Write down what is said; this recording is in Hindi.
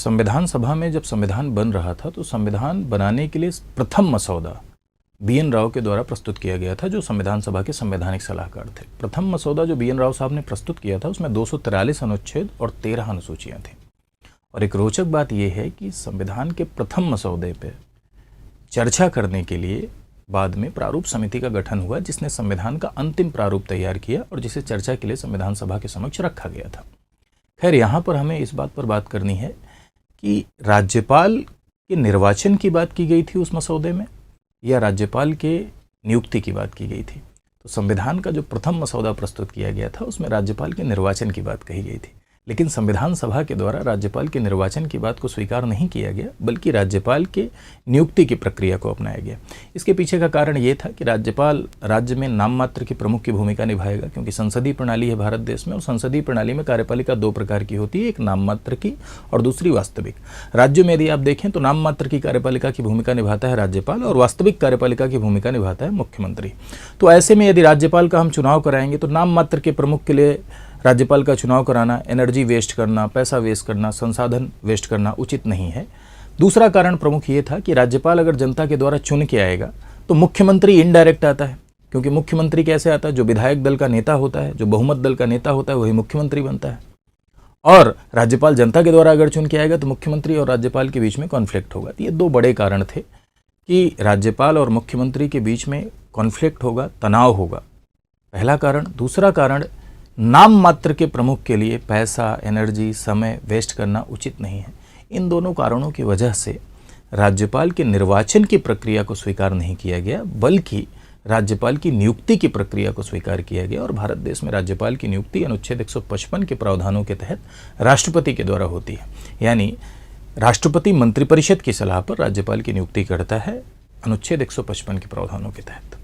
संविधान सभा में जब संविधान बन रहा था तो संविधान बनाने के लिए प्रथम मसौदा BN राव के द्वारा प्रस्तुत किया गया था, जो संविधान सभा के संवैधानिक सलाहकार थे। प्रथम मसौदा जो BN राव साहब ने प्रस्तुत किया था उसमें 243 अनुच्छेद और 13 अनुसूचियाँ थीं। और एक रोचक बात यह है कि संविधान के प्रथम मसौदे पर चर्चा करने के लिए बाद में प्रारूप समिति का गठन हुआ, जिसने संविधान का अंतिम प्रारूप तैयार किया और जिसे चर्चा के लिए संविधान सभा के समक्ष रखा गया था। खैर, यहाँ पर हमें इस बात पर बात करनी है कि राज्यपाल के निर्वाचन की बात की गई थी उस मसौदे में या राज्यपाल के नियुक्ति की बात की गई थी। तो संविधान का जो प्रथम मसौदा प्रस्तुत किया गया था उसमें राज्यपाल के निर्वाचन की बात कही गई थी, लेकिन संविधान सभा के द्वारा राज्यपाल के निर्वाचन की बात को स्वीकार नहीं किया गया, बल्कि राज्यपाल के नियुक्ति की प्रक्रिया को अपनाया गया। इसके पीछे का कारण ये था कि राज्यपाल राज्य में नाम मात्र की प्रमुख की भूमिका निभाएगा, क्योंकि संसदीय प्रणाली है भारत देश में, और संसदीय प्रणाली में कार्यपालिका दो प्रकार की होती है, एक नाम मात्र की और दूसरी वास्तविक। राज्यों में यदि आप देखें तो नाम मात्र की कार्यपालिका की भूमिका निभाता है राज्यपाल और वास्तविक कार्यपालिका की भूमिका निभाता है मुख्यमंत्री। तो ऐसे में यदि राज्यपाल का हम चुनाव कराएंगे तो नाम मात्र के प्रमुख के लिए राज्यपाल का चुनाव कराना, एनर्जी वेस्ट करना, पैसा वेस्ट करना, संसाधन वेस्ट करना उचित नहीं है। दूसरा कारण प्रमुख ये था कि राज्यपाल अगर जनता के द्वारा चुन के आएगा तो मुख्यमंत्री इनडायरेक्ट आता है, क्योंकि मुख्यमंत्री कैसे आता है, जो विधायक दल का नेता होता है, जो बहुमत दल का नेता होता है, वही मुख्यमंत्री बनता है। और राज्यपाल जनता के द्वारा अगर चुन के आएगा तो मुख्यमंत्री और राज्यपाल के बीच में कॉन्फ्लिक्ट होगा। तो ये दो बड़े कारण थे कि राज्यपाल और मुख्यमंत्री के बीच में कॉन्फ्लिक्ट होगा, तनाव होगा, पहला कारण। दूसरा कारण, नाम मात्र के प्रमुख के लिए पैसा, एनर्जी, समय वेस्ट करना उचित नहीं है। इन दोनों कारणों की वजह से राज्यपाल के निर्वाचन की प्रक्रिया को स्वीकार नहीं किया गया, बल्कि राज्यपाल की नियुक्ति की प्रक्रिया को स्वीकार किया गया। और भारत देश में राज्यपाल की नियुक्ति अनुच्छेद 155 के प्रावधानों के तहत राष्ट्रपति के द्वारा होती है, यानी राष्ट्रपति मंत्रिपरिषद की सलाह पर राज्यपाल की नियुक्ति करता है अनुच्छेद 155 के प्रावधानों के तहत।